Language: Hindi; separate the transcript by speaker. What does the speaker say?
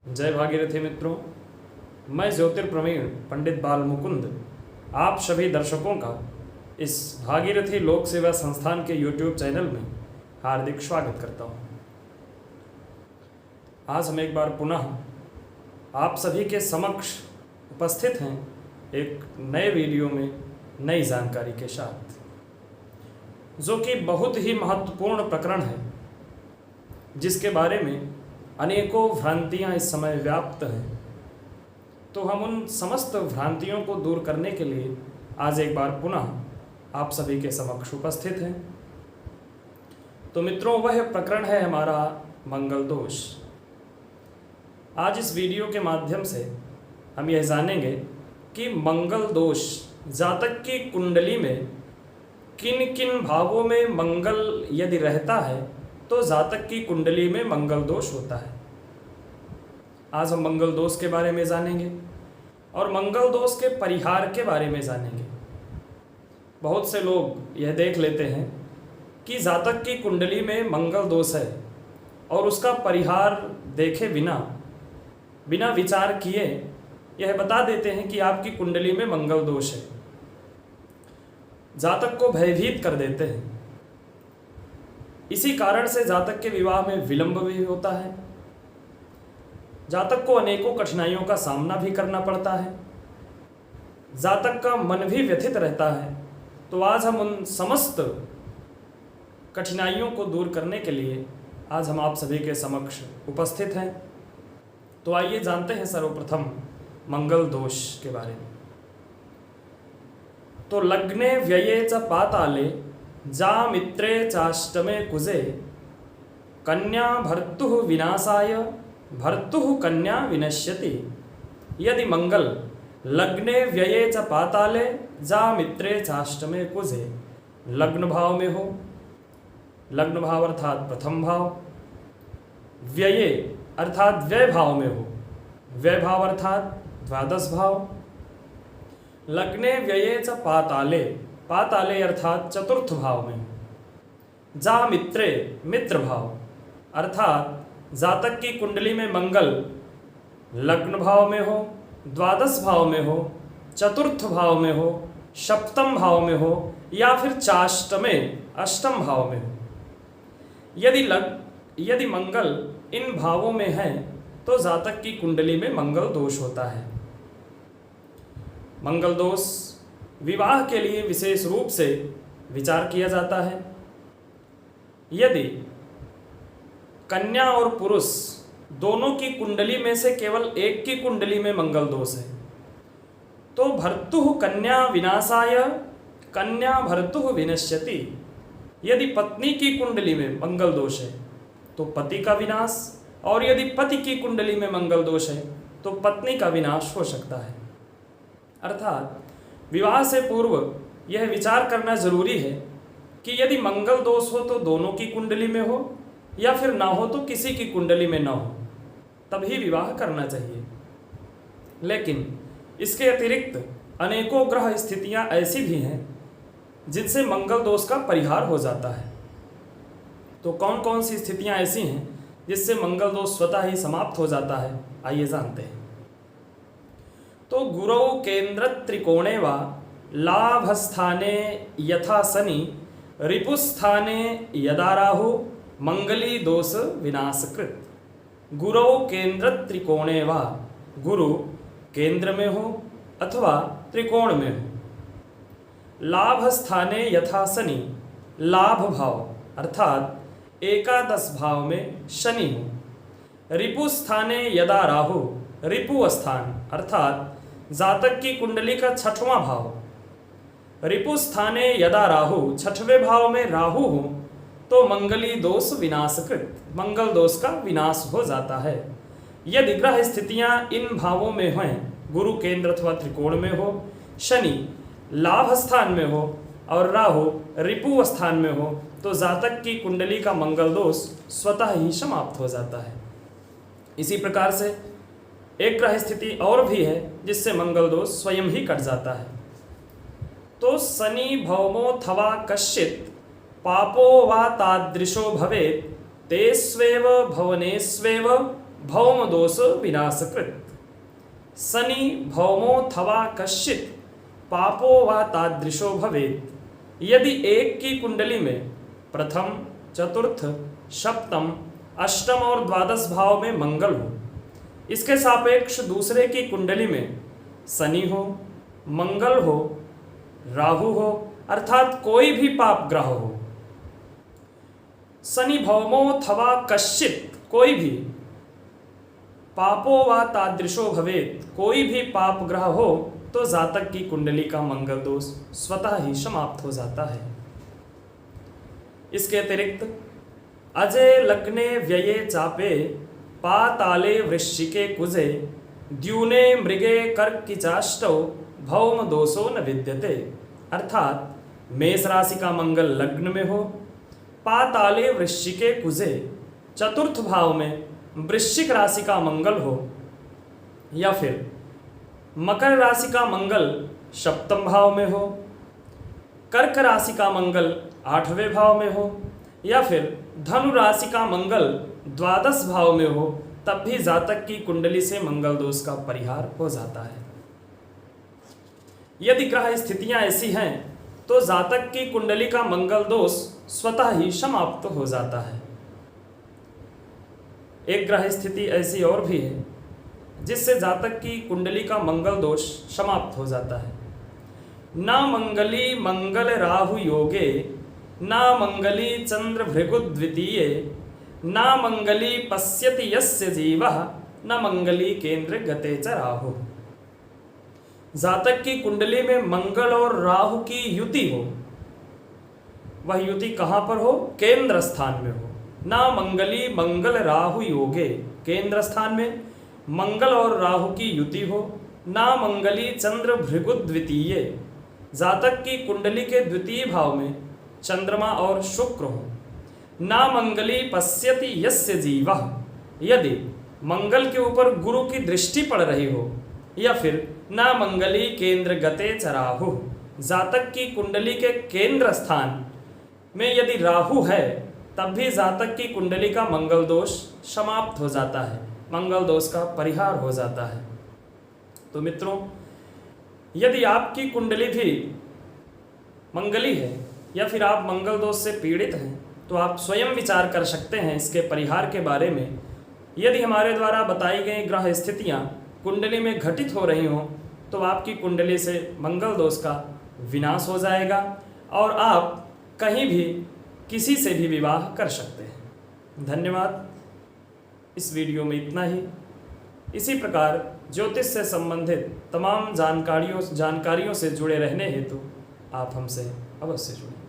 Speaker 1: जय भागीरथी मित्रों, मैं ज्योतिर्प्रवीण पंडित बाल मुकुंद आप सभी दर्शकों का इस भागीरथी लोक सेवा संस्थान के YouTube चैनल में हार्दिक स्वागत करता हूं। आज हम एक बार पुनः आप सभी के समक्ष उपस्थित हैं एक नए वीडियो में नई जानकारी के साथ, जो कि बहुत ही महत्वपूर्ण प्रकरण है, जिसके बारे में अनेकों भ्रांतियां इस समय व्याप्त हैं। तो हम उन समस्त भ्रांतियों को दूर करने के लिए आज एक बार पुनः आप सभी के समक्ष उपस्थित हैं। तो मित्रों, वह प्रकरण है हमारा मंगल दोष। आज इस वीडियो के माध्यम से हम यह जानेंगे कि मंगल दोष जातक की कुंडली में किन किन भावों में मंगल यदि रहता है तो जातक की कुंडली में मंगल दोष होता है। आज हम मंगल दोष के बारे में जानेंगे और मंगल दोष के परिहार के बारे में जानेंगे। बहुत से लोग यह देख लेते हैं कि जातक की कुंडली में मंगल दोष है और उसका परिहार देखे बिना विचार किए यह बता देते हैं कि आपकी कुंडली में मंगल दोष है। जातक को भयभीत कर देते हैं। इसी कारण से जातक के विवाह में विलंब भी होता है। जातक को अनेकों कठिनाइयों का सामना भी करना पड़ता है। जातक का मन भी व्यथित रहता है। तो आज हम उन समस्त कठिनाइयों को दूर करने के लिए आज हम आप सभी के समक्ष उपस्थित हैं। तो आइए जानते हैं सर्वप्रथम मंगल दोष के बारे में। तो लग्ने व्यये च पाताले जा मित्रे चाष्टमे कुजे कन्या भर्तुः विनाशाय भर्तुः कन्या विनश्यति। यदि मंगल लग्ने व्यये च पाताले जा मित्रे चाष्टमे कुजे लग्न भाव में हो, लग्न भाव अर्थात प्रथम भाव, व्यये अर्थात व्यय भाव में हो, व्यय भाव अर्थात द्वादश भाव, लग्ने व्यये च पाताले, पाताले अर्थात चतुर्थ भाव में, जा मित्रे मित्र भाव अर्थात जातक की कुंडली में मंगल लग्न भाव में हो, द्वादश भाव में हो, चतुर्थ भाव में हो, सप्तम भाव में हो या फिर चाष्टमे अष्टम भाव में हो। यदि मंगल इन भावों में है तो जातक की कुंडली में मंगल दोष होता है। मंगल दोष विवाह के लिए विशेष रूप से विचार किया जाता है। यदि कन्या और पुरुष दोनों की कुंडली में से केवल एक की कुंडली में मंगल दोष है तो भर्तुः कन्या विनाशाय कन्या भर्तुः विनश्यति। यदि पत्नी की कुंडली में मंगल दोष है तो पति का विनाश, और यदि पति की कुंडली में मंगल दोष है तो पत्नी का विनाश हो सकता है। अर्थात विवाह से पूर्व यह विचार करना जरूरी है कि यदि मंगल दोष हो तो दोनों की कुंडली में हो या फिर ना हो तो किसी की कुंडली में ना हो, तभी विवाह करना चाहिए। लेकिन इसके अतिरिक्त अनेकों ग्रह स्थितियां ऐसी भी हैं जिनसे मंगल दोष का परिहार हो जाता है। तो कौन कौन सी स्थितियां ऐसी हैं जिससे मंगल दोष स्वतः ही समाप्त हो जाता है, आइए जानते हैं। तो गुरौ केंद्र त्रिकोणे वा लाभस्थाने यथा शनि रिपुस्थाने यदा राहु मंगली दोष विनाशकृत। गुरौ केंद्र त्रिकोणे वा, गुरु केंद्र में हो अथवा त्रिकोण में हो, लाभ स्थाने यथा शनि, लाभ भाव अर्थात एकादश भाव में शनि हो, रिपु स्थाने यदा राहु, रिपु स्थान अर्थात जातक की कुंडली का छठवां भाव, रिपु स्थाने यदा राहु छठवें भाव में राहु हो तो मंगली दोष विनाशकृत, मंगल दोष का विनाश हो जाता है। यदि ग्रह स्थितियां इन भावों में हैं, गुरु केंद्र अथवा त्रिकोण में हो, शनि लाभ स्थान में हो और राहु रिपु स्थान में हो तो जातक की कुंडली का मंगल दोष स्वतः ही समाप्त हो जाता है। इसी प्रकार से एक ग्रह स्थिति और भी है जिससे मंगल दोष स्वयं ही कट जाता है। तो शनि भौमोऽथवा कश्चित् पापो वा तादृशो भवेत् तेष्वेव भवनेष्वेव भौम दोष विनाशकृत। शनि भौमोऽथवा कश्चित् पापो वा तादृशो भवेत्। यदि एक की कुंडली में प्रथम, चतुर्थ, सप्तम, अष्टम और द्वादश भाव में मंगल हो, इसके सापेक्ष दूसरे की कुंडली में शनि हो, मंगल हो, राहु हो, अर्थात कोई भी पाप ग्रह हो, शनि भौमोऽथवा कश्चित्, कोई भी, पापो वा तादृशो भवेत्, कोई भी पाप ग्रह हो, तो जातक की कुंडली का मंगल दोष स्वतः ही समाप्त हो जाता है। इसके अतिरिक्त अजय लग्ने व्यये चापे पाताले वृश्चिके कुजे द्यूने मृगे कर्किचाष्टौ भौम दोषो न विद्यते। अर्थात मेष राशि का मंगल लग्न में हो, पाताले वृश्चिके कुजे चतुर्थ भाव में वृश्चिक राशि का मंगल हो, या फिर मकर राशि का मंगल सप्तम भाव में हो, कर्क राशि का मंगल आठवें भाव में हो, या फिर धनु राशि का मंगल द्वादश भाव में हो, तब भी जातक की कुंडली से मंगल दोष का परिहार हो जाता है। यदि ग्रह स्थितियां ऐसी हैं तो जातक की कुंडली का मंगल दोष स्वतः ही समाप्त हो जाता है। एक ग्रह स्थिति ऐसी और भी है जिससे जातक की कुंडली का मंगल दोष समाप्त हो जाता है। ना मंगली मंगल राहु योगे, ना मंगली चंद्र भृगु द्वितीये, ना मंगली पश्यति यस्य जीवः, न मंगली केंद्र गते च राहु। जातक की कुंडली में मंगल और राहु की युति हो, वह युति कहां पर हो? केंद्र स्थान में हो। ना मंगली मंगल राहु योगे, केंद्र स्थान में मंगल और राहु की युति हो। ना मंगली चंद्र भृगु द्वितीय, जातक की कुंडली के द्वितीय भाव में चंद्रमा और शुक्र हो। ना मंगली पश्यति यस्य जीवः, यदि मंगल के ऊपर गुरु की दृष्टि पड़ रही हो, या फिर ना मंगली केंद्र गते च राहु, जातक की कुंडली के केंद्र स्थान में यदि राहु है तब भी जातक की कुंडली का मंगल दोष समाप्त हो जाता है, मंगल दोष का परिहार हो जाता है। तो मित्रों, यदि आपकी कुंडली भी मंगली है या फिर आप मंगल दोष से पीड़ित हैं तो आप स्वयं विचार कर सकते हैं इसके परिहार के बारे में। यदि हमारे द्वारा बताई गई ग्रह स्थितियां कुंडली में घटित हो रही हों तो आपकी कुंडली से मंगल दोष का विनाश हो जाएगा और आप कहीं भी किसी से भी विवाह कर सकते हैं। धन्यवाद। इस वीडियो में इतना ही। इसी प्रकार ज्योतिष से संबंधित तमाम जानकारियों से जुड़े रहने हेतु आप हमसे अवश्य जुड़ें।